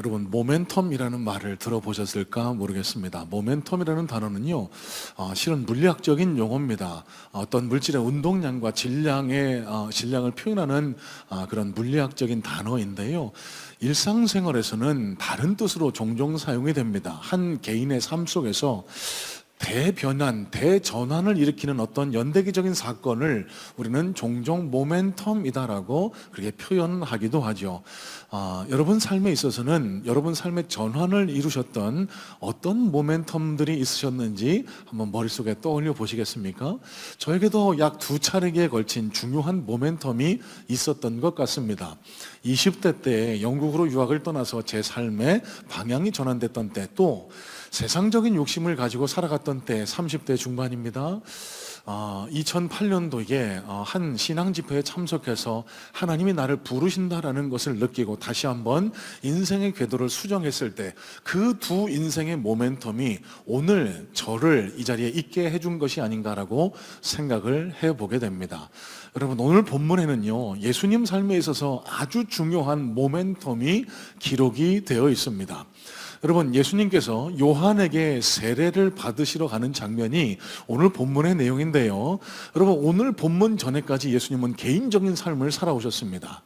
여러분 모멘텀이라는 말을 들어보셨을까 모르겠습니다. 모멘텀이라는 단어는요, 실은 물리학적인 용어입니다. 어떤 물질의 운동량과 질량을 표현하는 그런 물리학적인 단어인데요. 일상생활에서는 다른 뜻으로 종종 사용이 됩니다. 한 개인의 삶 속에서 대변환, 대전환을 일으키는 어떤 연대기적인 사건을 우리는 종종 모멘텀이다라고 그렇게 표현하기도 하죠. 여러분 삶에 있어서는 여러분 삶의 전환을 이루셨던 어떤 모멘텀들이 있으셨는지 한번 머릿속에 떠올려 보시겠습니까? 저에게도 약 2차례에 걸친 중요한 모멘텀이 있었던 것 같습니다. 20대 때 영국으로 유학을 떠나서 제 삶의 방향이 전환됐던 때, 또 세상적인 욕심을 가지고 살아갔던 때 30대 중반입니다. 2008년도에 한 신앙 집회에 참석해서 하나님이 나를 부르신다라는 것을 느끼고 다시 한번 인생의 궤도를 수정했을 때 그 두 인생의 모멘텀이 오늘 저를 이 자리에 있게 해준 것이 아닌가라고 생각을 해보게 됩니다. 여러분, 오늘 본문에는요, 예수님 삶에 있어서 아주 중요한 모멘텀이 기록이 되어 있습니다. 여러분, 예수님께서 요한에게 세례를 받으시러 가는 장면이 오늘 본문의 내용인데요. 여러분, 오늘 본문 전에까지 예수님은 개인적인 삶을 살아오셨습니다.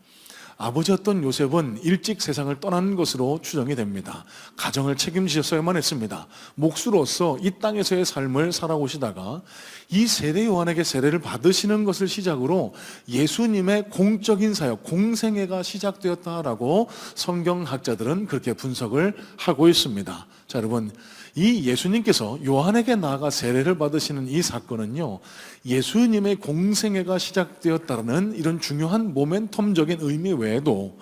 아버지였던 요셉은 일찍 세상을 떠난 것으로 추정이 됩니다. 가정을 책임지셨어야만 했습니다. 목수로서 이 땅에서의 삶을 살아오시다가 이 세례 요한에게 세례를 받으시는 것을 시작으로 예수님의 공적인 사역, 공생애가 시작되었다라고 성경학자들은 그렇게 분석을 하고 있습니다. 자, 여러분, 이 예수님께서 요한에게 나아가 세례를 받으시는 이 사건은요, 예수님의 공생애가 시작되었다는 이런 중요한 모멘텀적인 의미 외에도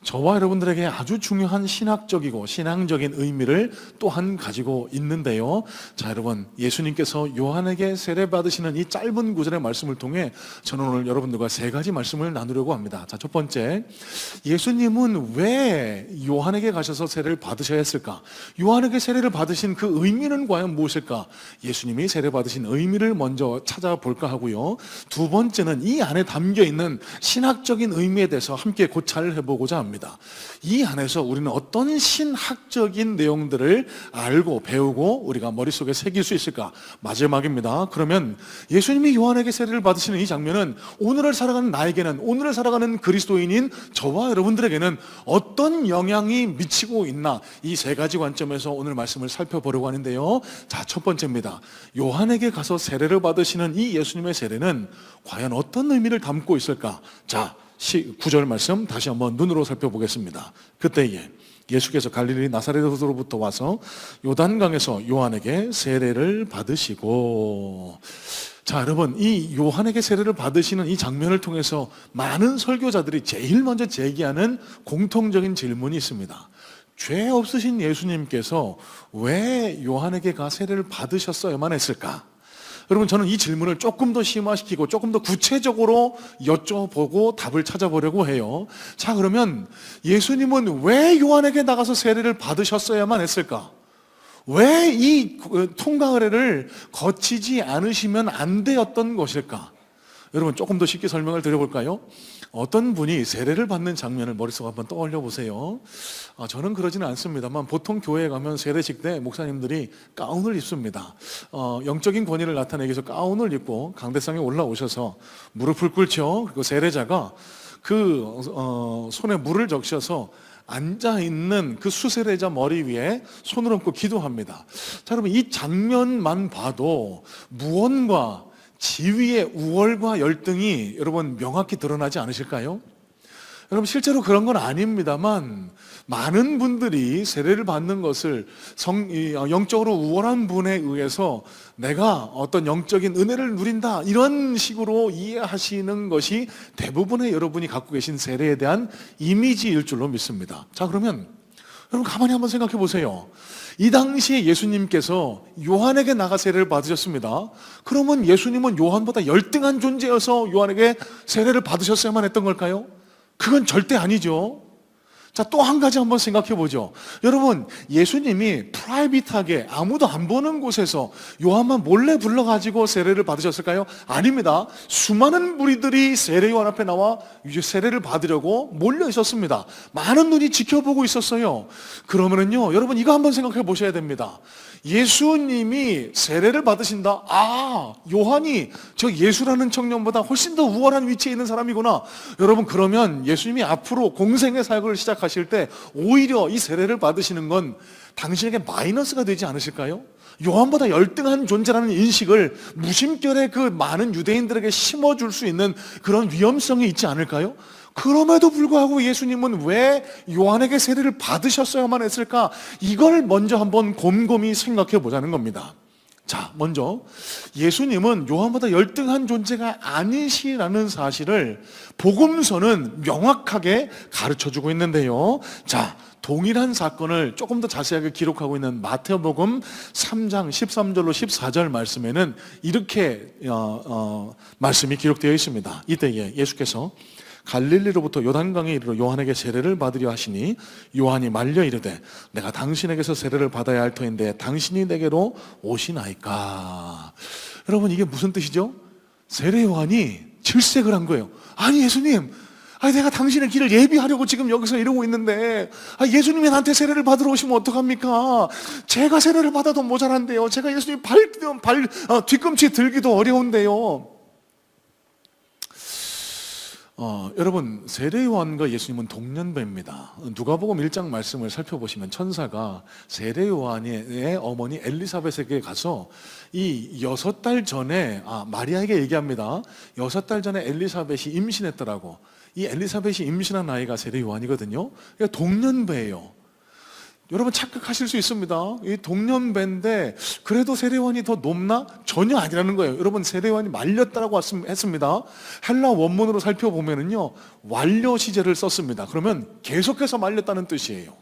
저와 여러분들에게 아주 중요한 신학적이고 신앙적인 의미를 또한 가지고 있는데요. 자, 여러분, 예수님께서 요한에게 세례 받으시는 이 짧은 구절의 말씀을 통해 저는 오늘 여러분들과 3가지 말씀을 나누려고 합니다. 자, 첫 번째, 예수님은 왜 요한에게 가셔서 세례를 받으셔야 했을까? 요한에게 세례를 받으신 그 의미는 과연 무엇일까? 예수님이 세례 받으신 의미를 먼저 찾아볼까 하고요. 두 번째는 이 안에 담겨있는 신학적인 의미에 대해서 함께 고찰을 해보고자 합니다. 이 안에서 우리는 어떤 신학적인 내용들을 알고 배우고 우리가 머릿속에 새길 수 있을까? 마지막입니다. 그러면 예수님이 요한에게 세례를 받으시는 이 장면은 오늘을 살아가는 나에게는, 오늘을 살아가는 그리스도인인 저와 여러분들에게는 어떤 영향이 미치고 있나? 이 3가지 관점에서 오늘 말씀을 살펴보려고 하는데요. 자, 첫 번째입니다. 요한에게 가서 세례를 받으시는 이 예수님의 세례는 과연 어떤 의미를 담고 있을까? 자, 9절 말씀 다시 한번 눈으로 살펴보겠습니다. 그때에 예수께서 갈릴리 나사렛으로부터 와서 요단강에서 요한에게 세례를 받으시고, 자, 여러분, 이 요한에게 세례를 받으시는 이 장면을 통해서 많은 설교자들이 제일 먼저 제기하는 공통적인 질문이 있습니다. 죄 없으신 예수님께서 왜 요한에게 세례를 받으셨어야만 했을까? 여러분, 저는 이 질문을 조금 더 심화시키고 조금 더 구체적으로 여쭤보고 답을 찾아보려고 해요. 자, 그러면 예수님은 왜 요한에게 나가서 세례를 받으셨어야만 했을까? 왜 이 통과의례를 거치지 않으시면 안 되었던 것일까? 여러분, 조금 더 쉽게 설명을 드려볼까요? 어떤 분이 세례를 받는 장면을 머릿속에 한번 떠올려 보세요. 저는 그러지는 않습니다만 보통 교회에 가면 세례식 때 목사님들이 가운을 입습니다. 영적인 권위를 나타내기 위해서 가운을 입고 강대상에 올라오셔서 무릎을 꿇죠. 그리고 세례자가 손에 물을 적셔서 앉아있는 그 수세례자 머리 위에 손을 얹고 기도합니다. 자, 여러분, 이 장면만 봐도 무언가 지위의 우월과 열등이 여러분 명확히 드러나지 않으실까요? 여러분, 실제로 그런 건 아닙니다만 많은 분들이 세례를 받는 것을 영적으로 우월한 분에 의해서 내가 어떤 영적인 은혜를 누린다, 이런 식으로 이해하시는 것이 대부분의 여러분이 갖고 계신 세례에 대한 이미지일 줄로 믿습니다. 자, 그러면 여러분 가만히 한번 생각해 보세요. 이 당시에 예수님께서 요한에게 나가 세례를 받으셨습니다. 그러면 예수님은 요한보다 열등한 존재여서 요한에게 세례를 받으셨어야만 했던 걸까요? 그건 절대 아니죠. 자, 또 한 가지 한번 생각해 보죠. 여러분, 예수님이 프라이빗하게 아무도 안 보는 곳에서 요한만 몰래 불러가지고 세례를 받으셨을까요? 아닙니다. 수많은 무리들이 세례 요한 앞에 나와 세례를 받으려고 몰려 있었습니다. 많은 눈이 지켜보고 있었어요. 그러면은요, 여러분 이거 한번 생각해 보셔야 됩니다. 예수님이 세례를 받으신다. 아, 요한이 저 예수라는 청년보다 훨씬 더 우월한 위치에 있는 사람이구나. 여러분, 그러면 예수님이 앞으로 공생의 사역을 시작하실 때 오히려 이 세례를 받으시는 건 당신에게 마이너스가 되지 않으실까요? 요한보다 열등한 존재라는 인식을 무심결에 그 많은 유대인들에게 심어줄 수 있는 그런 위험성이 있지 않을까요? 그럼에도 불구하고 예수님은 왜 요한에게 세례를 받으셨어야만 했을까? 이걸 먼저 한번 곰곰이 생각해 보자는 겁니다. 자, 먼저 예수님은 요한보다 열등한 존재가 아니시라는 사실을 복음서는 명확하게 가르쳐주고 있는데요. 자, 동일한 사건을 조금 더 자세하게 기록하고 있는 마태복음 3장 13절로 14절 말씀에는 이렇게 말씀이 기록되어 있습니다. 이때에 예수께서 갈릴리로부터 요단강에 이르러 요한에게 세례를 받으려 하시니 요한이 말려 이르되 내가 당신에게서 세례를 받아야 할 터인데 당신이 내게로 오시나이까. 여러분, 이게 무슨 뜻이죠? 세례 요한이 질색을 한 거예요. 아니 예수님, 내가 당신의 길을 예비하려고 지금 여기서 이러고 있는데 예수님이 나한테 세례를 받으러 오시면 어떡합니까? 제가 세례를 받아도 모자란데요. 제가 예수님 뒤꿈치 들기도 어려운데요. 여러분, 세례 요한과 예수님은 동년배입니다. 누가복음 1장 말씀을 살펴보시면 천사가 세례 요한의 어머니 엘리사벳에게 가서 이 6달 전에 마리아에게 얘기합니다. 6달 전에 엘리사벳이 임신했더라고. 이 엘리사벳이 임신한 아이가 세례 요한이거든요. 그러니까 동년배예요. 여러분 착각하실 수 있습니다. 이 동년배인데 그래도 세례 요한이 더 높나? 전혀 아니라는 거예요. 여러분, 세례 요한이 말렸다라고 했습니다. 헬라 원문으로 살펴보면은요, 완료 시제를 썼습니다. 그러면 계속해서 말렸다는 뜻이에요.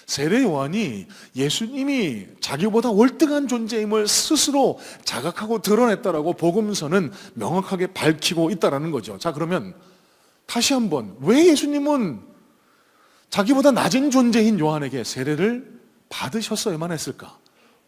세례 요한이 예수님이 자기보다 월등한 존재임을 스스로 자각하고 드러냈다라고 복음서는 명확하게 밝히고 있다라는 거죠. 자, 그러면 다시 한번, 왜 예수님은 자기보다 낮은 존재인 요한에게 세례를 받으셨어야만 했을까?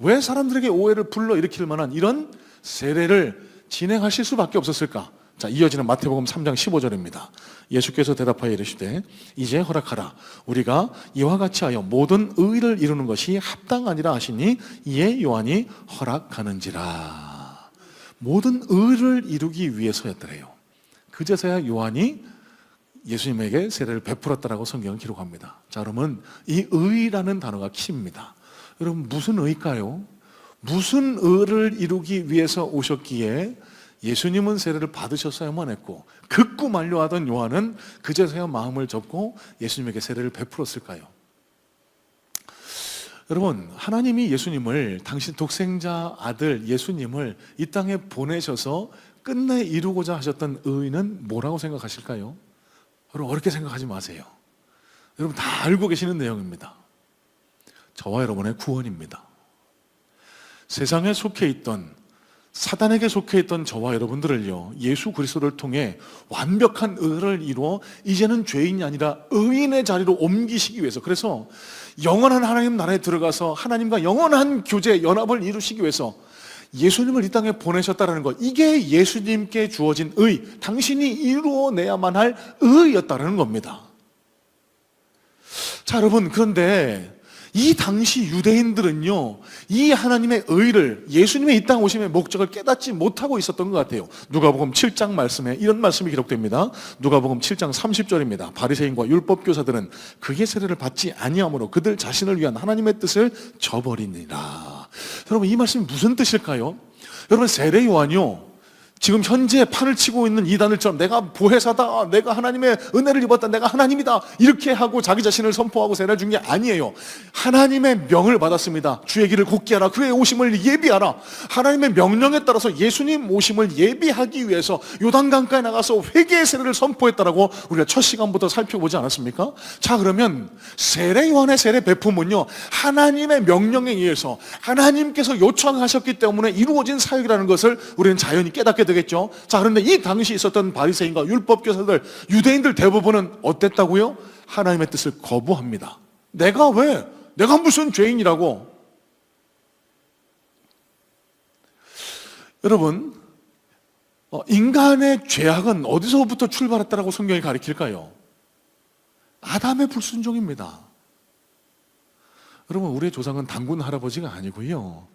왜 사람들에게 오해를 불러일으킬 만한 이런 세례를 진행하실 수밖에 없었을까? 자, 이어지는 마태복음 3장 15절입니다. 예수께서 대답하여 이르시되 이제 허락하라. 우리가 이와 같이 하여 모든 의를 이루는 것이 합당하니라 하시니 이에 요한이 허락하는지라. 모든 의를 이루기 위해서였더래요. 그제서야 요한이 예수님에게 세례를 베풀었다라고 성경은 기록합니다. 자, 그러면 이 의라는 단어가 키입니다. 여러분, 무슨 의일까요? 무슨 의를 이루기 위해서 오셨기에 예수님은 세례를 받으셨어야만 했고 극구 만류하던 요한은 그제서야 마음을 접고 예수님에게 세례를 베풀었을까요? 여러분, 하나님이 예수님을, 당신 독생자 아들 예수님을 이 땅에 보내셔서 끝내 이루고자 하셨던 의는 뭐라고 생각하실까요? 여러분, 어렵게 생각하지 마세요. 여러분 다 알고 계시는 내용입니다. 저와 여러분의 구원입니다. 세상에 속해 있던, 사단에게 속해 있던 저와 여러분들을요, 예수 그리스도를 통해 완벽한 의를 이루어 이제는 죄인이 아니라 의인의 자리로 옮기시기 위해서, 그래서 영원한 하나님 나라에 들어가서 하나님과 영원한 교제, 연합을 이루시기 위해서 예수님을 이 땅에 보내셨다는 것, 이게 예수님께 주어진 의, 당신이 이루어내야만 할 의였다는 겁니다. 자, 여러분, 그런데 이 당시 유대인들은요, 이 하나님의 의를, 예수님의 이 땅 오심의 목적을 깨닫지 못하고 있었던 것 같아요. 누가복음 7장 말씀에 이런 말씀이 기록됩니다. 누가복음 7장 30절입니다. 바리새인과 율법교사들은 그의 세례를 받지 아니하므로 그들 자신을 위한 하나님의 뜻을 저버리니라. 여러분, 이 말씀이 무슨 뜻일까요? 여러분, 세례 요한이요, 지금 현재 판을 치고 있는 이단들처럼 내가 보혜사다, 내가 하나님의 은혜를 입었다, 내가 하나님이다, 이렇게 하고 자기 자신을 선포하고 세례를 준 게 아니에요. 하나님의 명을 받았습니다. 주의 길을 곱게 하라, 그의 오심을 예비하라. 하나님의 명령에 따라서 예수님 오심을 예비하기 위해서 요단강가에 나가서 회개의 세례를 선포했다라고 우리가 첫 시간부터 살펴보지 않았습니까? 자, 그러면 세례 요한의 세례 배품은요, 하나님의 명령에 의해서 하나님께서 요청하셨기 때문에 이루어진 사역이라는 것을 우리는 자연히 깨닫게 되겠죠. 자, 그런데 이 당시 있었던 바리새인과 율법교사들, 유대인들 대부분은 어땠다고요? 하나님의 뜻을 거부합니다. 내가 왜? 내가 무슨 죄인이라고? 여러분, 인간의 죄악은 어디서부터 출발했다라고 성경이 가리킬까요? 아담의 불순종입니다. 여러분, 우리의 조상은 단군 할아버지가 아니고요,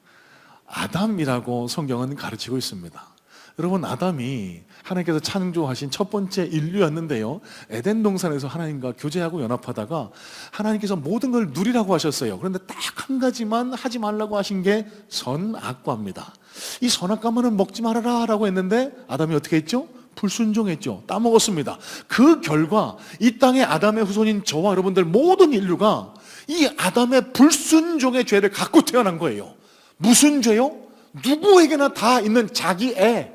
아담이라고 성경은 가르치고 있습니다. 여러분, 아담이 하나님께서 창조하신 첫 번째 인류였는데요, 에덴 동산에서 하나님과 교제하고 연합하다가 하나님께서 모든 걸 누리라고 하셨어요. 그런데 딱 한 가지만 하지 말라고 하신 게 선악과입니다. 이 선악과만은 먹지 말아라 라고 했는데 아담이 어떻게 했죠? 불순종했죠. 따먹었습니다. 그 결과 이 땅의 아담의 후손인 저와 여러분들 모든 인류가 이 아담의 불순종의 죄를 갖고 태어난 거예요. 무슨 죄요? 누구에게나 다 있는 자기 애,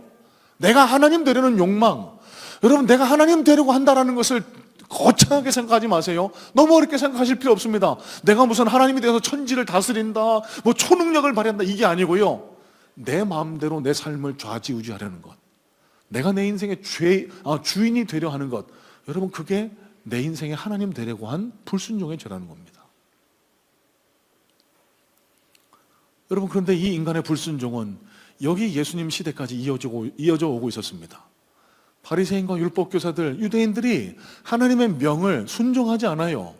내가 하나님 되려는 욕망. 여러분, 내가 하나님 되려고 한다라는 것을 거창하게 생각하지 마세요. 너무 어렵게 생각하실 필요 없습니다. 내가 무슨 하나님이 되어서 천지를 다스린다, 뭐 초능력을 발휘한다, 이게 아니고요, 내 마음대로 내 삶을 좌지우지하려는 것, 내가 내 인생의 주인이 되려 하는 것, 여러분, 그게 내 인생의 하나님 되려고 한 불순종의 죄라는 겁니다. 여러분, 그런데 이 인간의 불순종은 여기 예수님 시대까지 이어져 오고 있었습니다. 바리새인과 율법교사들, 유대인들이 하나님의 명을 순종하지 않아요.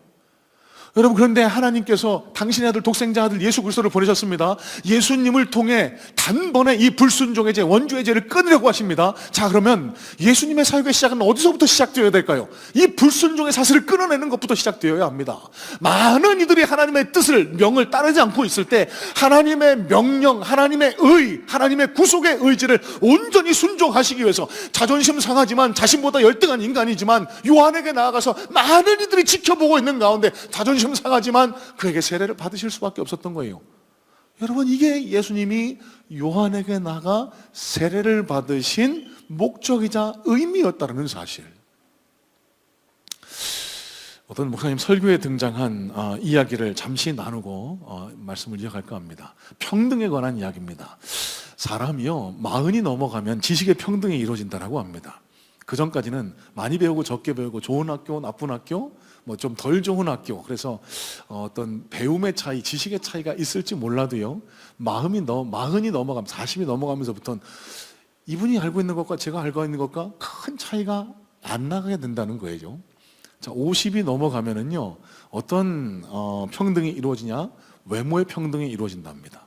여러분, 그런데 하나님께서 당신의 아들, 독생자 아들 예수 그리스도를 보내셨습니다. 예수님을 통해 단번에 이 불순종의 죄, 원죄의 죄를 끊으려고 하십니다. 자, 그러면 예수님의 사역의 시작은 어디서부터 시작되어야 될까요? 이 불순종의 사슬을 끊어내는 것부터 시작되어야 합니다. 많은 이들이 하나님의 뜻을, 명을 따르지 않고 있을 때 하나님의 명령, 하나님의 의, 하나님의 구속의 의지를 온전히 순종하시기 위해서, 자존심 상하지만 자신보다 열등한 인간이지만 요한에게 나아가서 많은 이들이 지켜보고 있는 가운데 자존심 상하지만 그에게 세례를 받으실 수밖에 없었던 거예요. 여러분, 이게 예수님이 요한에게 나가 세례를 받으신 목적이자 의미였다는 사실. 어떤 목사님 설교에 등장한 이야기를 잠시 나누고 말씀을 이어갈까 합니다. 평등에 관한 이야기입니다. 사람이요, 40이 넘어가면 지식의 평등이 이루어진다고 합니다. 그 전까지는 많이 배우고 적게 배우고, 좋은 학교, 나쁜 학교, 뭐 좀 덜 좋은 학교, 그래서 어떤 배움의 차이, 지식의 차이가 있을지 몰라도요, 40이 넘어가면, 40이 넘어가면서부터는 이분이 알고 있는 것과 제가 알고 있는 것과 큰 차이가 안 나게 된다는 거예요. 자, 50이 넘어가면은요, 어떤 평등이 이루어지냐? 외모의 평등이 이루어진답니다.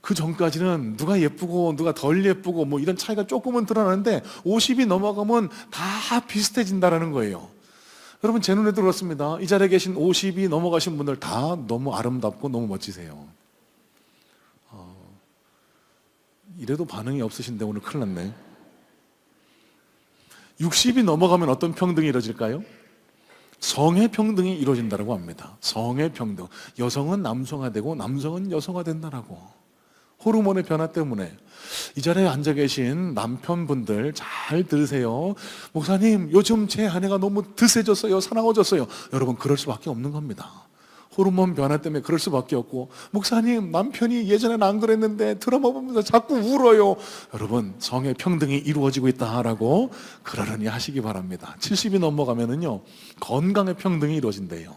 그 전까지는 누가 예쁘고 누가 덜 예쁘고 뭐 이런 차이가 조금은 드러나는데 50이 넘어가면 다 비슷해진다는 거예요. 여러분, 제 눈에 들어왔습니다. 이 자리에 계신 50이 넘어가신 분들 다 너무 아름답고 너무 멋지세요. 이래도 반응이 없으신데 오늘 큰일 났네. 60이 넘어가면 어떤 평등이 이루어질까요? 성의 평등이 이루어진다고 합니다. 성의 평등. 여성은 남성화되고 남성은 여성화된다라고. 호르몬의 변화 때문에. 이 자리에 앉아 계신 남편분들 잘 들으세요. 목사님, 요즘 제 아내가 너무 드세졌어요, 사나워졌어요. 여러분, 그럴 수밖에 없는 겁니다. 호르몬 변화 때문에 그럴 수밖에 없고, 목사님, 남편이 예전에는 안 그랬는데 드라마 보면서 자꾸 울어요. 여러분, 성의 평등이 이루어지고 있다라고 그러려니 하시기 바랍니다. 70이 넘어가면은요, 건강의 평등이 이루어진대요.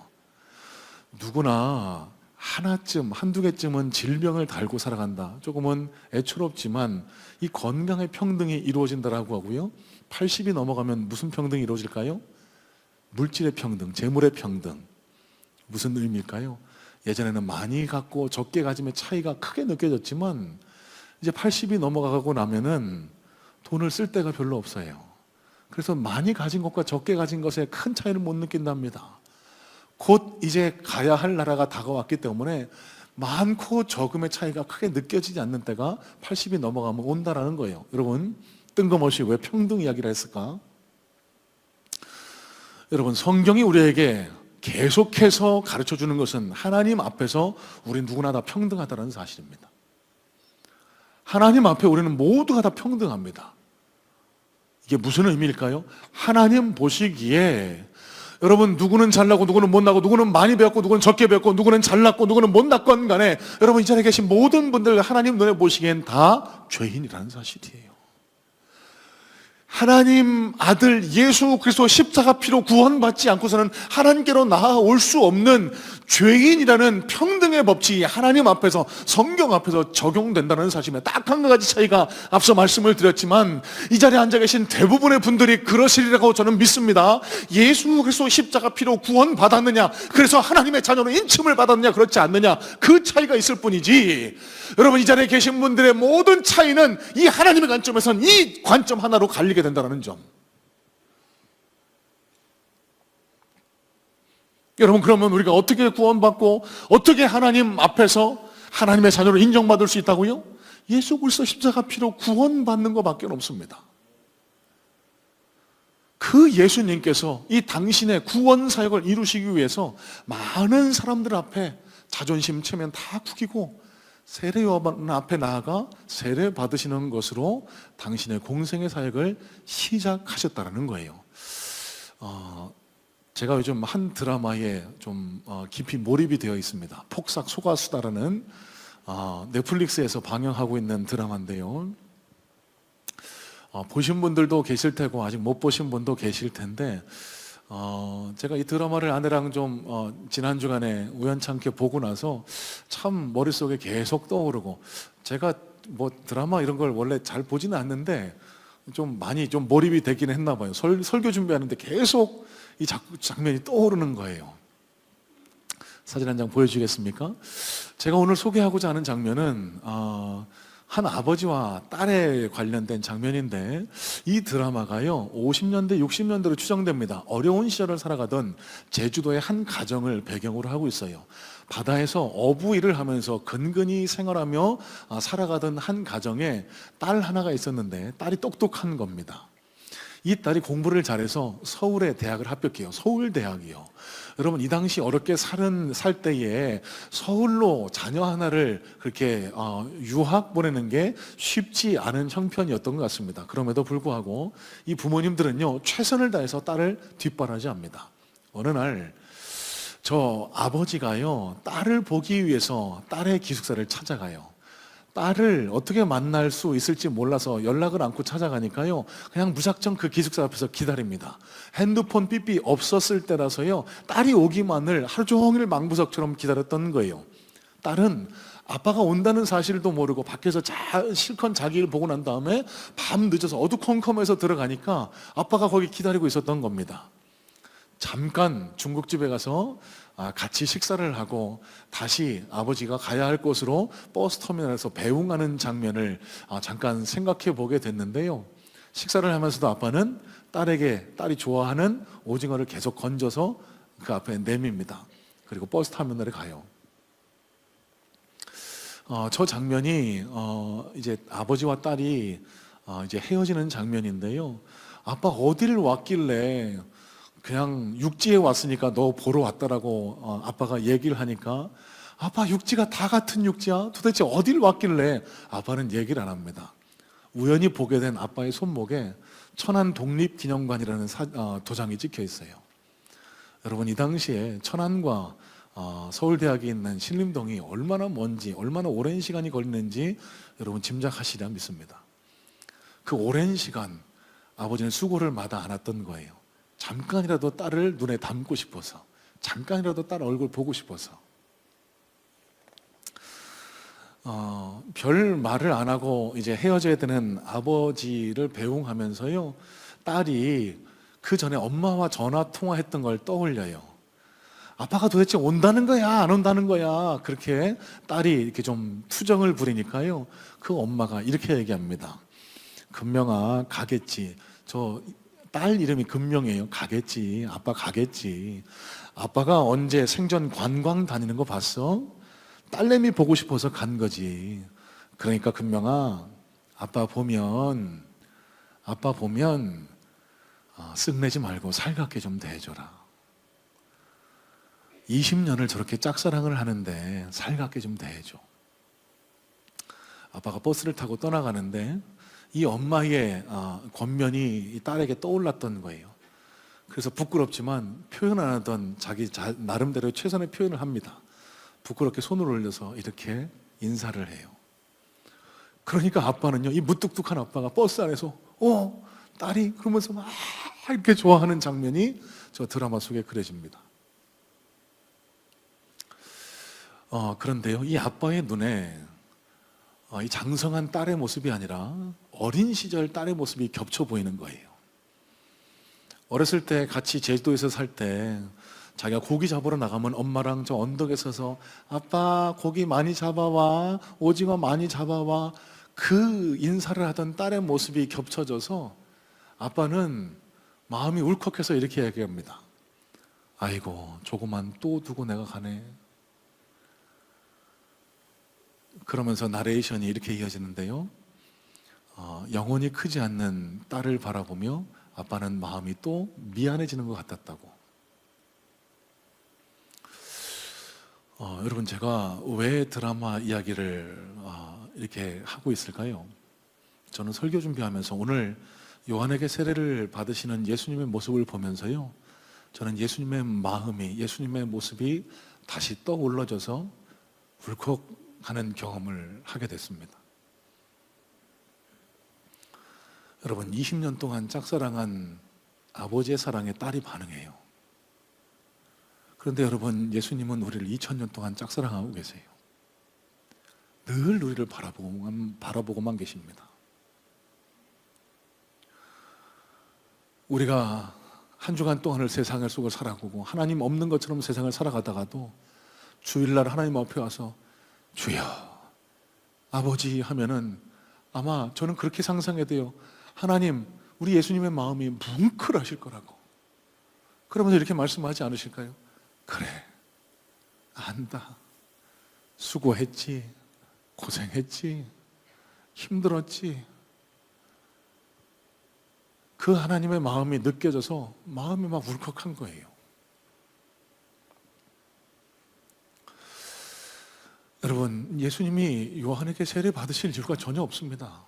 누구나 하나쯤, 한두 개쯤은 질병을 달고 살아간다. 조금은 애처롭지만 이 건강의 평등이 이루어진다라고 하고요. 80이 넘어가면 무슨 평등이 이루어질까요? 물질의 평등, 재물의 평등. 무슨 의미일까요? 예전에는 많이 갖고 적게 가짐의 차이가 크게 느껴졌지만 이제 80이 넘어가고 나면은 돈을 쓸 데가 별로 없어요. 그래서 많이 가진 것과 적게 가진 것에 큰 차이를 못 느낀답니다. 곧 이제 가야 할 나라가 다가왔기 때문에 많고 적음의 차이가 크게 느껴지지 않는 때가 80이 넘어가면 온다라는 거예요. 여러분, 뜬금없이 왜 평등 이야기를 했을까? 여러분, 성경이 우리에게 계속해서 가르쳐주는 것은 하나님 앞에서 우리 누구나 다 평등하다는 사실입니다. 하나님 앞에 우리는 모두가 다 평등합니다. 이게 무슨 의미일까요? 하나님 보시기에 여러분, 누구는 잘나고 누구는 못나고, 누구는 많이 배웠고 누구는 적게 배웠고, 누구는 잘났고 누구는 못났건 간에 여러분, 이 자리에 계신 모든 분들 하나님 눈에 보시기엔 다 죄인이라는 사실이에요. 하나님 아들 예수 그리스도 십자가 피로 구원받지 않고서는 하나님께로 나아올 수 없는 죄인이라는 평등의 법칙이 하나님 앞에서, 성경 앞에서 적용된다는 사실입니다. 딱 한 가지 차이가 앞서 말씀을 드렸지만 이 자리에 앉아 계신 대부분의 분들이 그러시리라고 저는 믿습니다. 예수 그리스도 십자가 피로 구원받았느냐, 그래서 하나님의 자녀로 인침을 받았느냐, 그렇지 않느냐, 그 차이가 있을 뿐이지, 여러분 이 자리에 계신 분들의 모든 차이는 이 하나님의 관점에서는 이 관점 하나로 갈리게 된다는 점. 여러분, 그러면 우리가 어떻게 구원받고 어떻게 하나님 앞에서 하나님의 자녀로 인정받을 수 있다고요? 예수 그리스도 십자가 피로 구원받는 것밖에 없습니다. 그 예수님께서 이 당신의 구원 사역을 이루시기 위해서 많은 사람들 앞에 자존심 체면 다 구기고 세례요한 앞에 나아가 세례 받으시는 것으로 당신의 공생의 사역을 시작하셨다는 거예요. 제가 요즘 한 드라마에 좀 깊이 몰입이 되어 있습니다. 폭삭 소가수다라는 넷플릭스에서 방영하고 있는 드라마인데요. 보신 분들도 계실 테고 아직 못 보신 분도 계실 텐데, 제가 이 드라마를 아내랑 좀 지난 주간에 우연찮게 보고 나서 참 머릿속에 계속 떠오르고, 제가 뭐 드라마 이런 걸 원래 잘 보지는 않는데 좀 많이 좀 몰입이 되긴 했나 봐요. 설교 준비하는데 계속 이 장면이 떠오르는 거예요. 사진 한 장 보여주겠습니까? 제가 오늘 소개하고자 하는 장면은 한 아버지와 딸에 관련된 장면인데, 이 드라마가요 50년대 60년대로 추정됩니다. 어려운 시절을 살아가던 제주도의 한 가정을 배경으로 하고 있어요. 바다에서 어부 일을 하면서 근근히 생활하며 살아가던 한 가정에 딸 하나가 있었는데, 딸이 똑똑한 겁니다. 이 딸이 공부를 잘해서 서울의 대학을 합격해요. 서울대학이요. 여러분, 이 당시 어렵게 살 때에 서울로 자녀 하나를 그렇게 유학 보내는 게 쉽지 않은 형편이었던 것 같습니다. 그럼에도 불구하고 이 부모님들은요 최선을 다해서 딸을 뒷바라지합니다. 어느 날 저 아버지가요 딸을 보기 위해서 딸의 기숙사를 찾아가요. 딸을 어떻게 만날 수 있을지 몰라서 연락을 않고 찾아가니까요 그냥 무작정 그 기숙사 앞에서 기다립니다. 핸드폰 삐삐 없었을 때라서요 딸이 오기만을 하루 종일 망부석처럼 기다렸던 거예요. 딸은 아빠가 온다는 사실도 모르고 밖에서 실컷 자기 일 보고 난 다음에 밤 늦어서 어두컴컴해서 들어가니까 아빠가 거기 기다리고 있었던 겁니다. 잠깐 중국집에 가서 같이 식사를 하고 다시 아버지가 가야 할 곳으로 버스터미널에서 배웅하는 장면을 잠깐 생각해 보게 됐는데요. 식사를 하면서도 아빠는 딸에게 딸이 좋아하는 오징어를 계속 건져서 그 앞에 내밉니다. 그리고 버스터미널에 가요. 저 장면이 이제 아버지와 딸이 이제 헤어지는 장면인데요. 아빠 어디를 왔길래 그냥 육지에 왔으니까 너 보러 왔다라고 아빠가 얘기를 하니까, 아빠 육지가 다 같은 육지야? 도대체 어딜 왔길래? 아빠는 얘기를 안 합니다. 우연히 보게 된 아빠의 손목에 천안 독립기념관이라는 도장이 찍혀 있어요. 여러분, 이 당시에 천안과 서울대학에 있는 신림동이 얼마나 먼지, 얼마나 오랜 시간이 걸리는지 여러분 짐작하시리라 믿습니다. 그 오랜 시간 아버지는 수고를 마다 않았던 거예요. 잠깐이라도 딸을 눈에 담고 싶어서, 잠깐이라도 딸 얼굴 보고 싶어서. 별 말을 안 하고 이제 헤어져야 되는 아버지를 배웅하면서요 딸이 그 전에 엄마와 전화 통화했던 걸 떠올려요. 아빠가 도대체 온다는 거야 안 온다는 거야, 그렇게 딸이 이렇게 좀 투정을 부리니까요 그 엄마가 이렇게 얘기합니다. 금명아 가겠지. 저 딸 이름이 금명이에요. 가겠지. 아빠 가겠지. 아빠가 언제 생전 관광 다니는 거 봤어? 딸내미 보고 싶어서 간 거지. 그러니까 금명아, 아빠 보면 쓱내지 말고 살갑게 좀 대해줘라. 20년을 저렇게 짝사랑을 하는데 살갑게 좀 대해줘. 아빠가 버스를 타고 떠나가는데 이 엄마의 권면이 이 딸에게 떠올랐던 거예요. 그래서 부끄럽지만 표현 안 하던 자기 나름대로 최선의 표현을 합니다. 부끄럽게 손을 올려서 이렇게 인사를 해요. 그러니까 아빠는요, 이 무뚝뚝한 아빠가 버스 안에서 딸이 그러면서 막 이렇게 좋아하는 장면이 저 드라마 속에 그려집니다. 그런데요, 이 아빠의 눈에 이 장성한 딸의 모습이 아니라 어린 시절 딸의 모습이 겹쳐 보이는 거예요. 어렸을 때 같이 제주도에서 살 때 자기가 고기 잡으러 나가면 엄마랑 저 언덕에 서서 아빠 고기 많이 잡아와, 오징어 많이 잡아와, 그 인사를 하던 딸의 모습이 겹쳐져서 아빠는 마음이 울컥해서 이렇게 얘기합니다. 아이고 조그만 또 두고 내가 가네. 그러면서 나레이션이 이렇게 이어지는데요, 영혼이 크지 않는 딸을 바라보며 아빠는 마음이 또 미안해지는 것 같았다고. 여러분, 제가 왜 드라마 이야기를 이렇게 하고 있을까요? 저는 설교 준비하면서 오늘 요한에게 세례를 받으시는 예수님의 모습을 보면서요, 저는 예수님의 마음이, 예수님의 모습이 다시 떠올라져서 울컥하는 경험을 하게 됐습니다. 여러분, 20년 동안 짝사랑한 아버지의 사랑에 딸이 반응해요. 그런데 여러분, 예수님은 우리를 2000년 동안 짝사랑하고 계세요. 늘 우리를 바라보고만 계십니다. 우리가 한 주간 동안을 세상을 속을 살아가고 하나님 없는 것처럼 세상을 살아가다가도 주일날 하나님 앞에 와서 주여 아버지 하면은 아마 저는 그렇게 상상해야 돼요. 하나님, 우리 예수님의 마음이 뭉클하실 거라고. 그러면서 이렇게 말씀하지 않으실까요? 그래, 안다. 수고했지, 고생했지, 힘들었지. 그 하나님의 마음이 느껴져서 마음이 막 울컥한 거예요. 여러분, 예수님이 요한에게 세례 받으실 이유가 전혀 없습니다.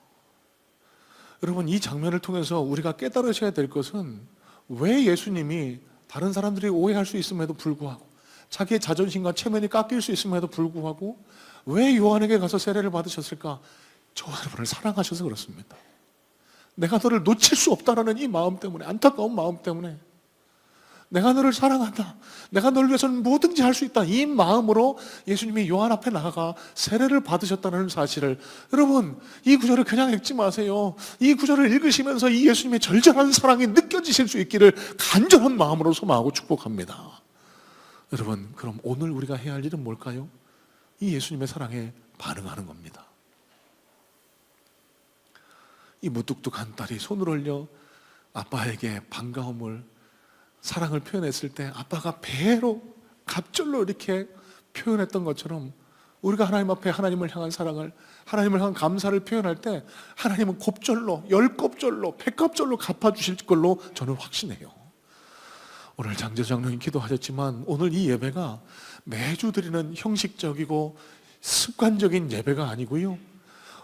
여러분, 이 장면을 통해서 우리가 깨달으셔야 될 것은 왜 예수님이 다른 사람들이 오해할 수 있음에도 불구하고 자기의 자존심과 체면이 깎일 수 있음에도 불구하고 왜 요한에게 가서 세례를 받으셨을까? 저와 여러분을 사랑하셔서 그렇습니다. 내가 너를 놓칠 수 없다라는 이 마음 때문에, 안타까운 마음 때문에, 내가 너를 사랑한다, 내가 너를 위해서는 뭐든지 할 수 있다, 이 마음으로 예수님이 요한 앞에 나아가 세례를 받으셨다는 사실을, 여러분, 이 구절을 그냥 읽지 마세요. 이 구절을 읽으시면서 이 예수님의 절절한 사랑이 느껴지실 수 있기를 간절한 마음으로 소망하고 축복합니다. 여러분, 그럼 오늘 우리가 해야 할 일은 뭘까요? 이 예수님의 사랑에 반응하는 겁니다. 이 무뚝뚝한 딸이 손을 올려 아빠에게 반가움을, 사랑을 표현했을 때 아빠가 배로, 갑절로 이렇게 표현했던 것처럼 우리가 하나님 앞에 하나님을 향한 사랑을, 하나님을 향한 감사를 표현할 때 하나님은 곱절로, 10곱절로, 100곱절로 갚아주실 걸로 저는 확신해요. 오늘 장제장로님 기도하셨지만 오늘 이 예배가 매주 드리는 형식적이고 습관적인 예배가 아니고요,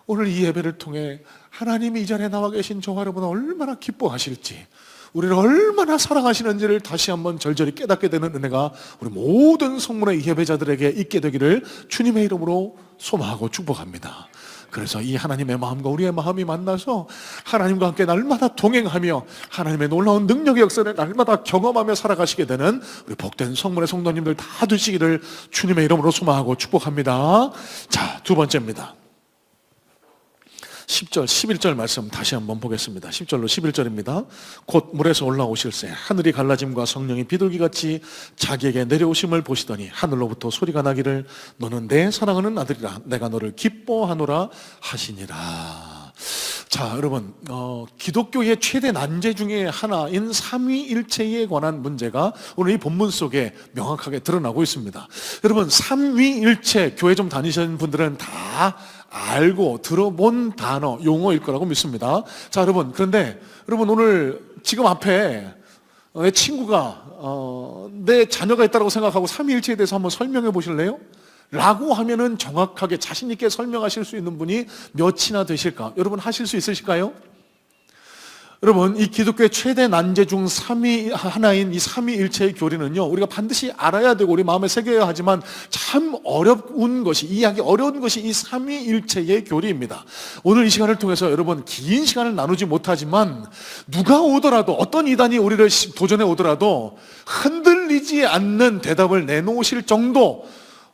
오늘 이 예배를 통해 하나님이 이 자리에 나와 계신 저와 여러분 얼마나 기뻐하실지, 우리를 얼마나 사랑하시는지를 다시 한번 절절히 깨닫게 되는 은혜가 우리 모든 성문의 예배자들에게 있게 되기를 주님의 이름으로 소망하고 축복합니다. 그래서 이 하나님의 마음과 우리의 마음이 만나서 하나님과 함께 날마다 동행하며 하나님의 놀라운 능력의 역사를 날마다 경험하며 살아가시게 되는 우리 복된 성문의 성도님들 다 되시기를 주님의 이름으로 소망하고 축복합니다. 자, 두 번째입니다. 10절, 11절 말씀 다시 한번 보겠습니다. 10절로 11절입니다. 곧 물에서 올라오실새 하늘이 갈라짐과 성령이 비둘기같이 자기에게 내려오심을 보시더니 하늘로부터 소리가 나기를 너는 내 사랑하는 아들이라 내가 너를 기뻐하노라 하시니라. 자, 여러분, 기독교의 최대 난제 중에 하나인 삼위일체에 관한 문제가 오늘 이 본문 속에 명확하게 드러나고 있습니다. 여러분, 삼위일체 교회 좀 다니시는 분들은 다 알고 들어본 단어, 용어일 거라고 믿습니다. 자, 여러분, 그런데 여러분, 오늘 지금 앞에 내 친구가 내 자녀가 있다고 생각하고 삼위일체에 대해서 한번 설명해 보실래요? 라고 하면은 정확하게 자신 있게 설명하실 수 있는 분이 몇이나 되실까? 여러분 하실 수 있으실까요? 여러분, 이 기독교의 최대 난제 중 하나인 이 삼위일체의 교리는요, 우리가 반드시 알아야 되고 우리 마음에 새겨야 하지만 참 어려운 것이, 이해하기 어려운 것이 이 삼위일체의 교리입니다. 오늘 이 시간을 통해서 여러분, 긴 시간을 나누지 못하지만 누가 오더라도, 어떤 이단이 우리를 도전해 오더라도 흔들리지 않는 대답을 내놓으실 정도,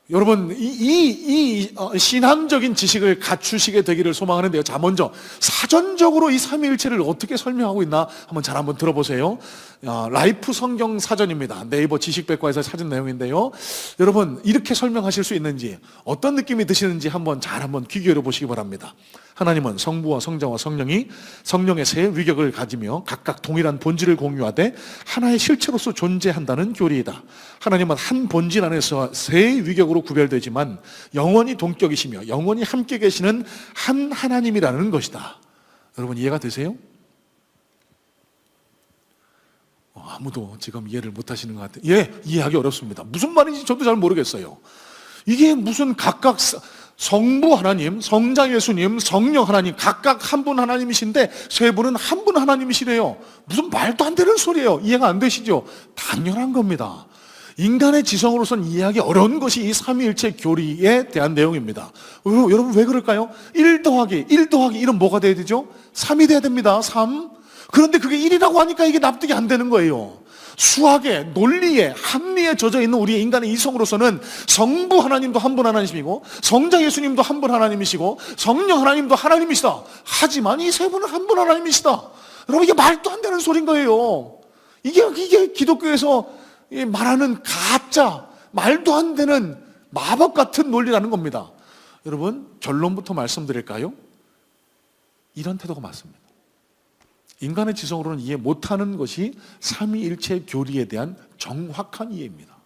여러분, 이 신앙적인 지식을 갖추시게 되기를 소망하는데요. 자, 먼저 사전적으로 이 삼위일체를 어떻게 설명하고 있나 한번 들어보세요. 라이프 성경 사전입니다. 네이버 지식백과에서 찾은 내용인데요. 여러분, 이렇게 설명하실 수 있는지, 어떤 느낌이 드시는지 한번 귀 기울여 보시기 바랍니다. 하나님은 성부와 성자와 성령이 성령의 세 위격을 가지며 각각 동일한 본질을 공유하되 하나의 실체로서 존재한다는 교리이다. 하나님은 한 본질 안에서 세 위격으로 구별되지만 영원히 동격이시며 영원히 함께 계시는 한 하나님이라는 것이다. 여러분, 이해가 되세요? 아무도 지금 이해를 못 하시는 것 같아요. 이해하기 어렵습니다. 무슨 말인지 저도 잘 모르겠어요. 이게 무슨 각각 성부 하나님, 성자 예수님, 성령 하나님, 각각 한 분 하나님이신데 세 분은 한 분 하나님이시래요. 무슨 말도 안 되는 소리예요. 이해가 안 되시죠? 당연한 겁니다. 인간의 지성으로서는 이해하기 어려운 것이 이 삼위일체 교리에 대한 내용입니다. 여러분, 왜 그럴까요? 1 더하기 1은 뭐가 돼야 되죠? 3이 돼야 됩니다. 3. 그런데 그게 1이라고 하니까 이게 납득이 안 되는 거예요. 수학에, 논리에, 합리에 젖어 있는 우리의 인간의 이성으로서는 성부 하나님도 한 분 하나님이시고 성자 예수님도 한 분 하나님이시고 성령 하나님도 하나님이시다. 하지만 이 세 분은 한 분 하나님이시다. 여러분, 이게 말도 안 되는 소리인 거예요. 이게 기독교에서 말하는 가짜, 말도 안 되는 마법 같은 논리라는 겁니다. 여러분, 결론부터 말씀드릴까요? 이런 태도가 맞습니다. 인간의 지성으로는 이해 못하는 것이 삼위일체 교리에 대한 정확한 이해입니다.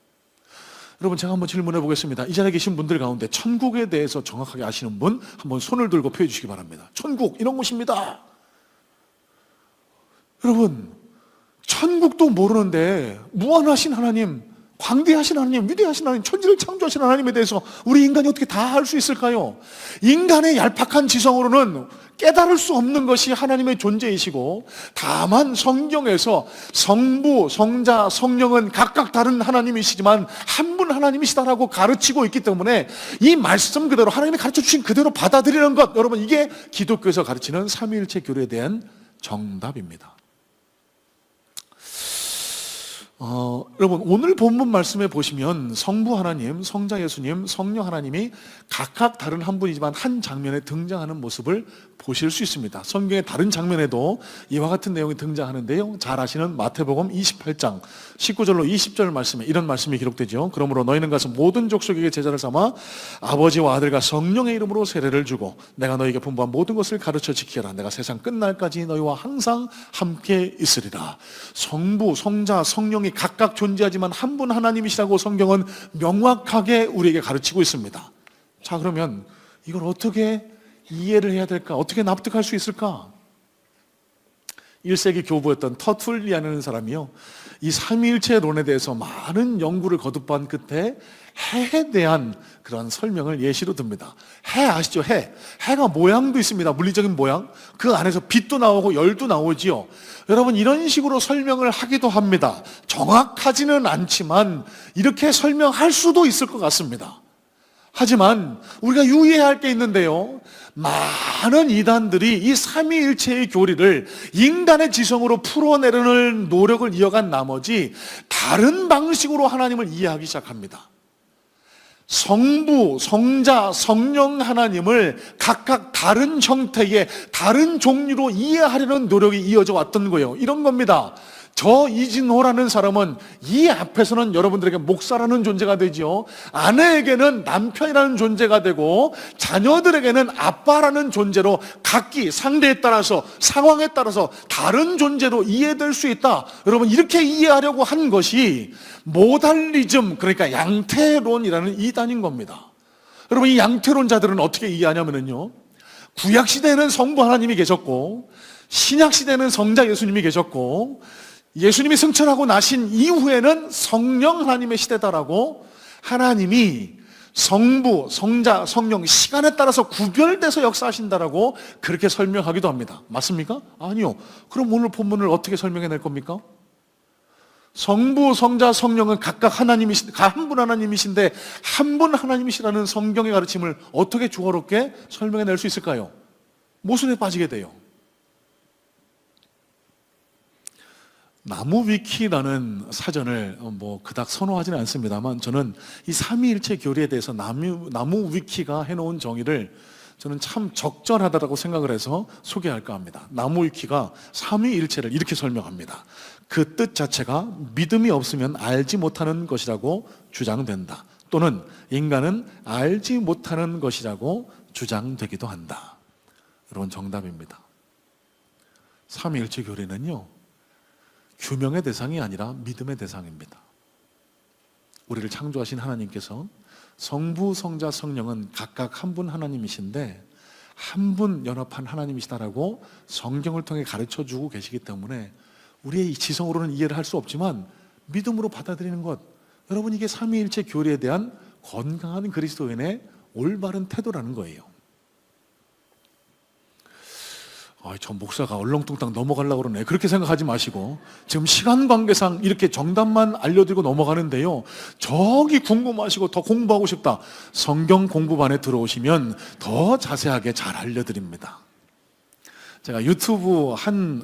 여러분, 제가 한번 질문해 보겠습니다. 이 자리에 계신 분들 가운데 천국에 대해서 정확하게 아시는 분 한번 손을 들고 표해 주시기 바랍니다. 천국, 이런 곳입니다. 여러분, 천국도 모르는데 무한하신 하나님, 광대하신 하나님, 위대하신 하나님, 천지를 창조하신 하나님에 대해서 우리 인간이 어떻게 다 알 수 있을까요? 인간의 얄팍한 지성으로는 깨달을 수 없는 것이 하나님의 존재이시고, 다만 성경에서 성부, 성자, 성령은 각각 다른 하나님이시지만 한 분 하나님이시다라고 가르치고 있기 때문에 이 말씀 그대로, 하나님이 가르쳐 주신 그대로 받아들이는 것, 여러분, 이게 기독교에서 가르치는 삼위일체 교리에 대한 정답입니다. 여러분, 오늘 본문 말씀에 보시면 성부 하나님, 성자 예수님, 성령 하나님이 각각 다른 한 분이지만 한 장면에 등장하는 모습을 보실 수 있습니다. 성경의 다른 장면에도 이와 같은 내용이 등장하는데요, 잘 아시는 마태복음 28장 19절로 20절 말씀에 이런 말씀이 기록되죠. 그러므로 너희는 가서 모든 족속에게 제자를 삼아 아버지와 아들과 성령의 이름으로 세례를 주고 내가 너희에게 분부한 모든 것을 가르쳐 지키라. 내가 세상 끝날까지 너희와 항상 함께 있으리라. 성부, 성자, 성령이 각각 존재하지만 한 분 하나님이시라고 성경은 명확하게 우리에게 가르치고 있습니다. 자, 그러면 이걸 어떻게 이해를 해야 될까? 어떻게 납득할 수 있을까? 1세기 교부였던 터툴리안이라는 사람이요, 이 삼위일체론에 대해서 많은 연구를 거듭한 끝에 해에 대한 그런 설명을 예시로 듭니다. 해 아시죠? 해가 모양도 있습니다. 물리적인 모양. 그 안에서 빛도 나오고 열도 나오지요. 여러분, 이런 식으로 설명을 하기도 합니다. 정확하지는 않지만 이렇게 설명할 수도 있을 것 같습니다. 하지만 우리가 유의해야 할 게 있는데요, 많은 이단들이 이 삼위일체의 교리를 인간의 지성으로 풀어내려는 노력을 이어간 나머지 다른 방식으로 하나님을 이해하기 시작합니다. 성부, 성자, 성령 하나님을 각각 다른 형태의 다른 종류로 이해하려는 노력이 이어져 왔던 거예요. 이런 겁니다. 저 이진호라는 사람은 이 앞에서는 여러분들에게 목사라는 존재가 되죠. 아내에게는 남편이라는 존재가 되고 자녀들에게는 아빠라는 존재로 각기 상대에 따라서, 상황에 따라서 다른 존재로 이해될 수 있다. 여러분, 이렇게 이해하려고 한 것이 모달리즘, 그러니까 양태론이라는 이단인 겁니다. 여러분, 이 양태론자들은 어떻게 이해하냐면요, 구약시대에는 성부 하나님이 계셨고 신약시대에는 성자 예수님이 계셨고 예수님이 승천하고 나신 이후에는 성령 하나님의 시대다라고 하나님이 성부, 성자, 성령 시간에 따라서 구별돼서 역사하신다라고 그렇게 설명하기도 합니다. 맞습니까? 아니요. 그럼 오늘 본문을 어떻게 설명해낼 겁니까? 성부, 성자, 성령은 각각 한 분 하나님이신데 한 분 하나님이시라는 성경의 가르침을 어떻게 조화롭게 설명해낼 수 있을까요? 모순에 빠지게 돼요. 나무위키라는 사전을 그닥 선호하지는 않습니다만 저는 이 삼위일체 교리에 대해서 나무위키가 해놓은 정의를 저는 참 적절하다고 생각을 해서 소개할까 합니다. 나무위키가 삼위일체를 이렇게 설명합니다. 그 뜻 자체가 믿음이 없으면 알지 못하는 것이라고 주장된다. 또는 인간은 알지 못하는 것이라고 주장되기도 한다. 여러분, 정답입니다. 삼위일체 교리는요, 규명의 대상이 아니라 믿음의 대상입니다. 우리를 창조하신 하나님께서 성부, 성자, 성령은 각각 한 분 하나님이신데 한 분 연합한 하나님이시다라고 성경을 통해 가르쳐주고 계시기 때문에 우리의 지성으로는 이해를 할 수 없지만 믿음으로 받아들이는 것, 여러분, 이게 삼위일체 교리에 대한 건강한 그리스도인의 올바른 태도라는 거예요. 저 목사가 얼렁뚱땅 넘어가려고 그러네. 그렇게 생각하지 마시고, 지금 시간 관계상 이렇게 정답만 알려드리고 넘어가는데요, 저기 궁금하시고 더 공부하고 싶다, 성경 공부반에 들어오시면 더 자세하게 잘 알려드립니다. 제가 유튜브 한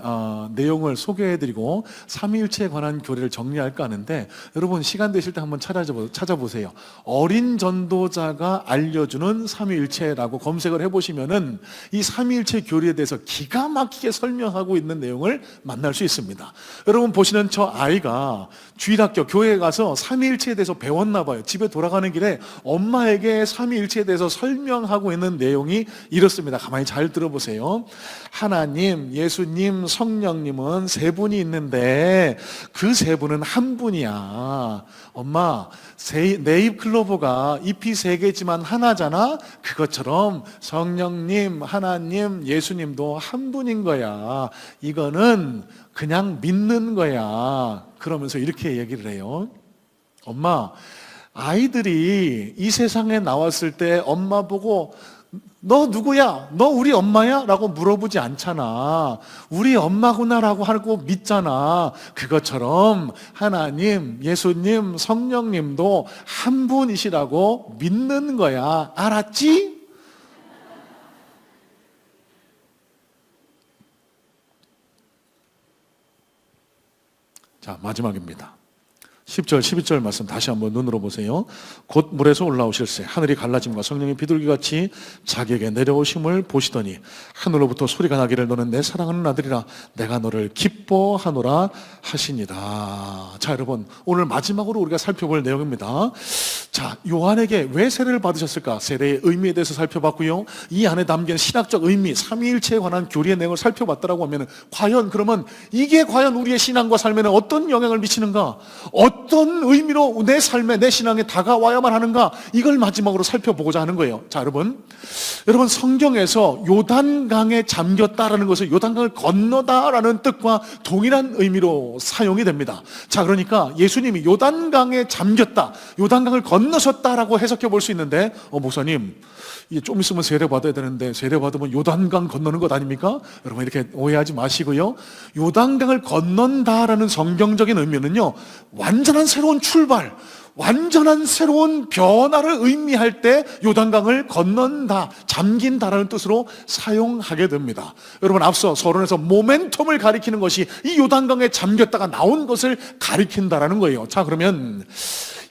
내용을 소개해드리고 삼위일체에 관한 교리를 정리할까 하는데, 여러분 시간 되실 때 한번 찾아보세요. 어린 전도자가 알려주는 삼위일체라고 검색을 해보시면은 이 삼위일체 교리에 대해서 기가 막히게 설명하고 있는 내용을 만날 수 있습니다. 여러분 보시는 저 아이가 주일학교 교회에 가서 삼위일체에 대해서 배웠나 봐요. 집에 돌아가는 길에 엄마에게 삼위일체에 대해서 설명하고 있는 내용이 이렇습니다. 가만히 잘 들어보세요. 하나님, 예수님, 성령님은 세 분이 있는데 그 세 분은 한 분이야. 엄마, 네잎 클로버가 잎이 세 개지만 하나잖아. 그것처럼 성령님, 하나님, 예수님도 한 분인 거야. 이거는 그냥 믿는 거야. 그러면서 이렇게 얘기를 해요. 엄마, 아이들이 이 세상에 나왔을 때 엄마 보고 너 누구야? 너 우리 엄마야? 라고 물어보지 않잖아. 우리 엄마구나라고 하고 믿잖아. 그것처럼 하나님, 예수님, 성령님도 한 분이시라고 믿는 거야. 알았지? 자, 마지막입니다. 10절, 12절 말씀 다시 한번 눈으로 보세요. 곧 물에서 올라오실새 하늘이 갈라짐과 성령의 비둘기같이 자기에게 내려오심을 보시더니 하늘로부터 소리가 나기를 너는 내 사랑하는 아들이라 내가 너를 기뻐하노라 하시니라. 자, 여러분 오늘 마지막으로 우리가 살펴볼 내용입니다. 자, 요한에게 왜 세례를 받으셨을까? 세례의 의미에 대해서 살펴봤고요. 이 안에 담긴 신학적 의미, 삼위일체에 관한 교리의 내용을 살펴봤다라고 하면 그러면 이게 과연 우리의 신앙과 삶에는 어떤 영향을 미치는가? 어떤 의미로 내 삶에, 내 신앙에 다가와야만 하는가? 이걸 마지막으로 살펴보고자 하는 거예요. 자, 여러분 성경에서 요단강에 잠겼다라는 것은 요단강을 건너다라는 뜻과 동일한 의미로 사용이 됩니다. 자, 그러니까 예수님이 요단강에 잠겼다, 요단강을 건너셨다라고 해석해 볼 수 있는데, 목사님 이제 좀 있으면 세례 받아야 되는데 세례 받으면 요단강 건너는 것 아닙니까? 여러분 이렇게 오해하지 마시고요. 요단강을 건넌다라는 성경적인 의미는요, 완전한 새로운 출발, 완전한 새로운 변화를 의미할 때 요단강을 건넌다, 잠긴다라는 뜻으로 사용하게 됩니다. 여러분 앞서 서론에서 모멘텀을 가리키는 것이 이 요단강에 잠겼다가 나온 것을 가리킨다라는 거예요. 자, 그러면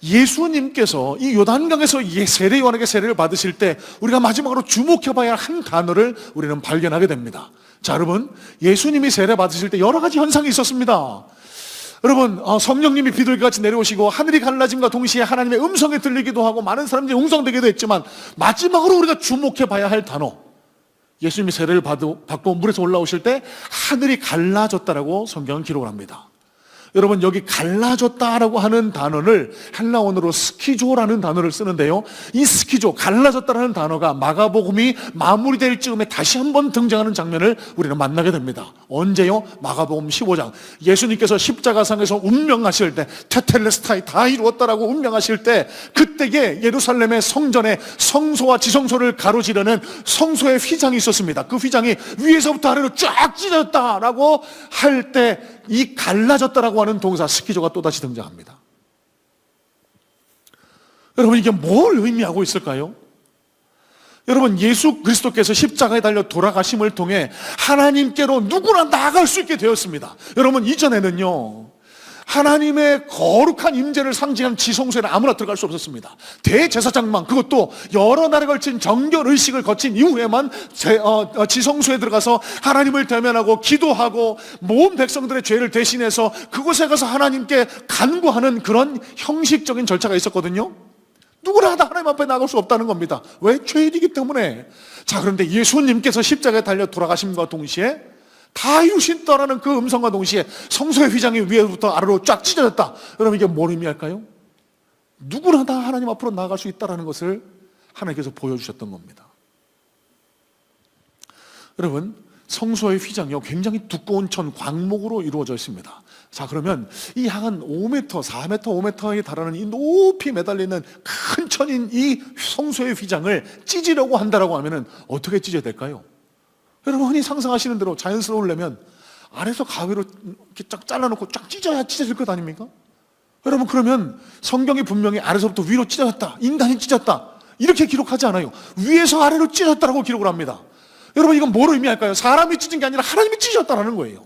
예수님께서 이 요단강에서 세례 요한에게 세례를 받으실 때 우리가 마지막으로 주목해봐야 할 한 단어를 우리는 발견하게 됩니다. 자, 여러분 예수님이 세례 받으실 때 여러 가지 현상이 있었습니다. 여러분 성령님이 비둘기같이 내려오시고 하늘이 갈라짐과 동시에 하나님의 음성이 들리기도 하고 많은 사람들이 웅성되기도 했지만, 마지막으로 우리가 주목해봐야 할 단어, 예수님이 세례를 받고 물에서 올라오실 때 하늘이 갈라졌다라고 성경은 기록을 합니다. 여러분 여기 갈라졌다라고 하는 단어를 헬라어로 스키조라는 단어를 쓰는데요. 이 스키조, 갈라졌다라는 단어가 마가복음이 마무리될 즈음에 다시 한번 등장하는 장면을 우리는 만나게 됩니다. 언제요? 마가복음 15장. 예수님께서 십자가상에서 운명하실 때, 테텔레스타이 다 이루었다라고 운명하실 때, 그때에 예루살렘의 성전에 성소와 지성소를 가로지르는 성소의 휘장이 있었습니다. 그 휘장이 위에서부터 아래로 쫙 찢어졌다라고 할 때 이 갈라졌다라고 하는 동사 스키조가 또다시 등장합니다. 여러분 이게 뭘 의미하고 있을까요? 여러분 예수 그리스도께서 십자가에 달려 돌아가심을 통해 하나님께로 누구나 나아갈 수 있게 되었습니다. 여러분 이전에는요, 하나님의 거룩한 임재를 상징하는 지성소에는 아무나 들어갈 수 없었습니다. 대제사장만, 그것도 여러 날에 걸친 정결의식을 거친 이후에만 지성소에 들어가서 하나님을 대면하고 기도하고 모든 백성들의 죄를 대신해서 그곳에 가서 하나님께 간구하는 그런 형식적인 절차가 있었거든요. 누구나 다 하나님 앞에 나갈 수 없다는 겁니다. 왜? 죄인이기 때문에. 자, 그런데 예수님께서 십자가에 달려 돌아가심과 동시에 다 이루신다라는 그 음성과 동시에 성소의 휘장이 위에부터 아래로 쫙 찢어졌다. 여러분 이게 뭘 의미할까요? 누구나 다 하나님 앞으로 나아갈 수 있다는 것을 하나님께서 보여주셨던 겁니다. 여러분 성소의 휘장이요, 굉장히 두꺼운 천 광목으로 이루어져 있습니다. 자, 그러면 이 한 5m, 4m, 5m에 달하는 이 높이 매달리는 큰 천인 이 성소의 휘장을 찢으려고 한다라고 하면은 어떻게 찢어야 될까요? 여러분 흔히 상상하시는 대로 자연스러우려면 아래서 가위로 이렇게 쫙 잘라놓고 쫙 찢어야 찢어질 것 아닙니까? 여러분 그러면 성경이 분명히 아래서부터 위로 찢어졌다, 인간이 찢었다 이렇게 기록하지 않아요. 위에서 아래로 찢어졌다라고 기록을 합니다. 여러분 이건 뭘 의미할까요? 사람이 찢은 게 아니라 하나님이 찢었다라는 거예요.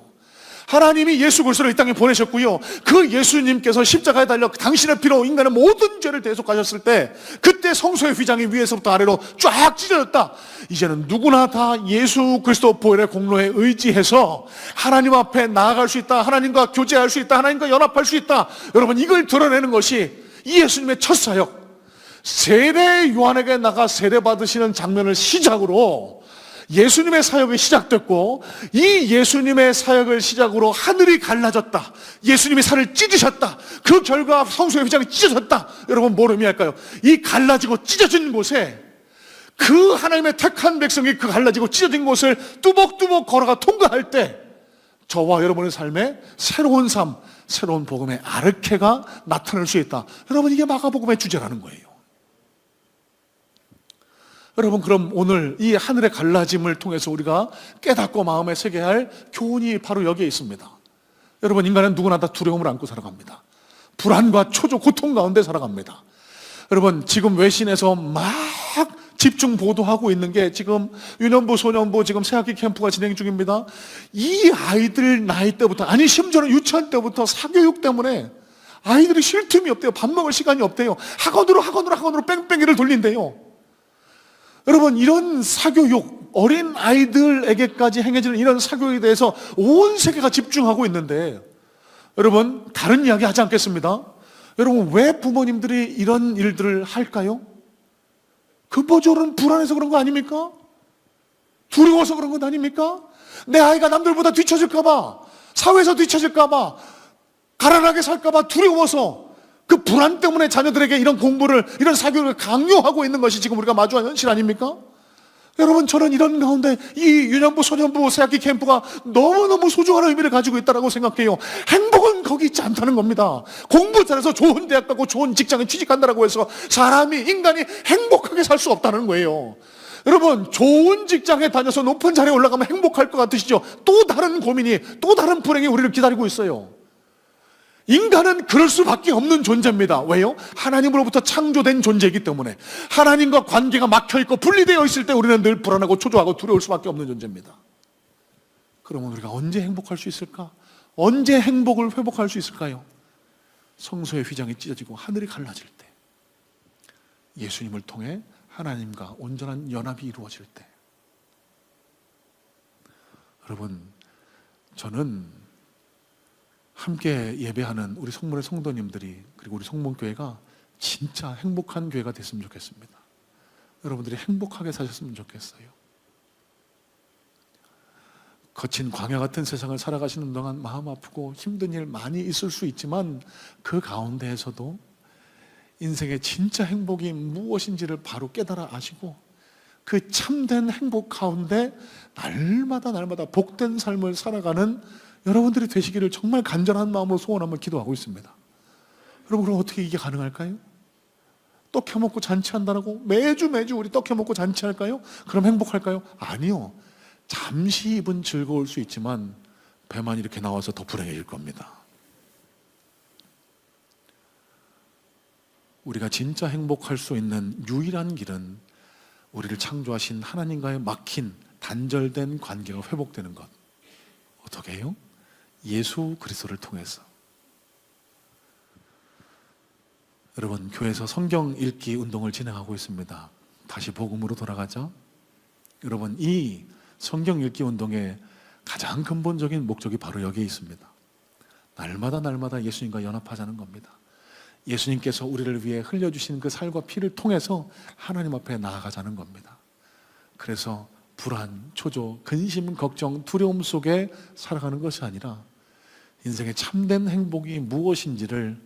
하나님이 예수 그리스도를 이 땅에 보내셨고요, 그 예수님께서 십자가에 달려 당신의 피로 인간의 모든 죄를 대속하셨을 때 그때 성소의 휘장이 위에서부터 아래로 쫙 찢어졌다. 이제는 누구나 다 예수 그리스도 보혈의 공로에 의지해서 하나님 앞에 나아갈 수 있다, 하나님과 교제할 수 있다, 하나님과 연합할 수 있다. 여러분 이걸 드러내는 것이 이 예수님의 첫 사역, 세례 요한에게 나가 세례 받으시는 장면을 시작으로 예수님의 사역이 시작됐고, 이 예수님의 사역을 시작으로 하늘이 갈라졌다, 예수님이 산을 찢으셨다, 그 결과 성소의 휘장이 찢어졌다. 여러분 뭘 의미할까요? 이 갈라지고 찢어진 곳에 그 하나님의 택한 백성이 그 갈라지고 찢어진 곳을 뚜벅뚜벅 걸어가 통과할 때 저와 여러분의 삶에 새로운 삶, 새로운 복음의 아르케가 나타날 수 있다. 여러분 이게 마가복음의 주제라는 거예요. 여러분 그럼 오늘 이 하늘의 갈라짐을 통해서 우리가 깨닫고 마음에 새겨야 할 교훈이 바로 여기에 있습니다. 여러분 인간은 누구나 다 두려움을 안고 살아갑니다. 불안과 초조, 고통 가운데 살아갑니다. 여러분 지금 외신에서 막 집중 보도하고 있는 게 지금 유년부, 소년부 지금 새학기 캠프가 진행 중입니다. 이 아이들 나이 때부터, 아니 심지어는 유치원 때부터 사교육 때문에 아이들이 쉴 틈이 없대요. 밥 먹을 시간이 없대요. 학원으로 뺑뺑이를 돌린대요. 여러분 이런 사교육, 어린 아이들에게까지 행해지는 이런 사교육에 대해서 온 세계가 집중하고 있는데, 여러분 다른 이야기 하지 않겠습니다. 여러분 왜 부모님들이 이런 일들을 할까요? 근본적으로는 불안해서 그런 거 아닙니까? 두려워서 그런 건 아닙니까? 내 아이가 남들보다 뒤처질까봐, 사회에서 뒤처질까봐, 가난하게 살까봐 두려워서 그 불안 때문에 자녀들에게 이런 공부를, 이런 사교육을 강요하고 있는 것이 지금 우리가 마주한 현실 아닙니까? 여러분 저는 이런 가운데 이 유년부, 소년부, 새학기 캠프가 너무너무 소중한 의미를 가지고 있다고 생각해요. 행복은 거기 있지 않다는 겁니다. 공부 잘해서 좋은 대학 가고 좋은 직장에 취직한다고 해서 사람이, 인간이 행복하게 살 수 없다는 거예요. 여러분 좋은 직장에 다녀서 높은 자리에 올라가면 행복할 것 같으시죠? 또 다른 고민이, 또 다른 불행이 우리를 기다리고 있어요. 인간은 그럴 수밖에 없는 존재입니다. 왜요? 하나님으로부터 창조된 존재이기 때문에. 하나님과 관계가 막혀있고 분리되어 있을 때 우리는 늘 불안하고 초조하고 두려울 수밖에 없는 존재입니다. 그러면 우리가 언제 행복할 수 있을까? 언제 행복을 회복할 수 있을까요? 성소의 휘장이 찢어지고 하늘이 갈라질 때, 예수님을 통해 하나님과 온전한 연합이 이루어질 때. 여러분 저는 함께 예배하는 우리 성문의 성도님들이, 그리고 우리 성문교회가 진짜 행복한 교회가 됐으면 좋겠습니다. 여러분들이 행복하게 사셨으면 좋겠어요. 거친 광야 같은 세상을 살아가시는 동안 마음 아프고 힘든 일 많이 있을 수 있지만 그 가운데에서도 인생의 진짜 행복이 무엇인지를 바로 깨달아 아시고 그 참된 행복 가운데 날마다 복된 삶을 살아가는 여러분들이 되시기를 정말 간절한 마음으로 소원하며 기도하고 있습니다. 여러분, 그럼 어떻게 이게 가능할까요? 떡 혀먹고 잔치한다라고 매주 우리 떡 혀먹고 잔치할까요? 그럼 행복할까요? 아니요. 잠시 입은 즐거울 수 있지만 배만 이렇게 나와서 더 불행해질 겁니다. 우리가 진짜 행복할 수 있는 유일한 길은 우리를 창조하신 하나님과의 막힌 단절된 관계가 회복되는 것. 어떻게 해요? 예수 그리스도를 통해서. 여러분, 교회에서 성경 읽기 운동을 진행하고 있습니다. 다시 복음으로 돌아가죠. 여러분, 이 성경 읽기 운동의 가장 근본적인 목적이 바로 여기에 있습니다. 날마다 예수님과 연합하자는 겁니다. 예수님께서 우리를 위해 흘려주신 그 살과 피를 통해서 하나님 앞에 나아가자는 겁니다. 그래서 불안, 초조, 근심, 걱정, 두려움 속에 살아가는 것이 아니라 인생의 참된 행복이 무엇인지를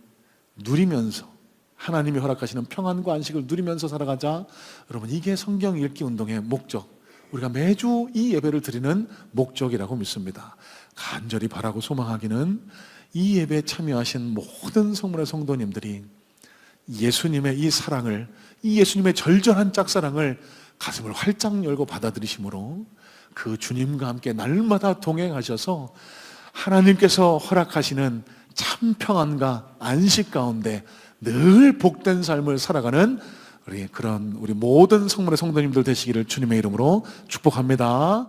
누리면서 하나님이 허락하시는 평안과 안식을 누리면서 살아가자. 여러분, 이게 성경 읽기 운동의 목적, 우리가 매주 이 예배를 드리는 목적이라고 믿습니다. 간절히 바라고 소망하기는 이 예배에 참여하신 모든 성문의 성도님들이 예수님의 이 사랑을, 이 예수님의 절절한 짝사랑을 가슴을 활짝 열고 받아들이심으로 그 주님과 함께 날마다 동행하셔서 하나님께서 허락하시는 참 평안과 안식 가운데 늘 복된 삶을 살아가는 우리 모든 성문의 성도님들 되시기를 주님의 이름으로 축복합니다.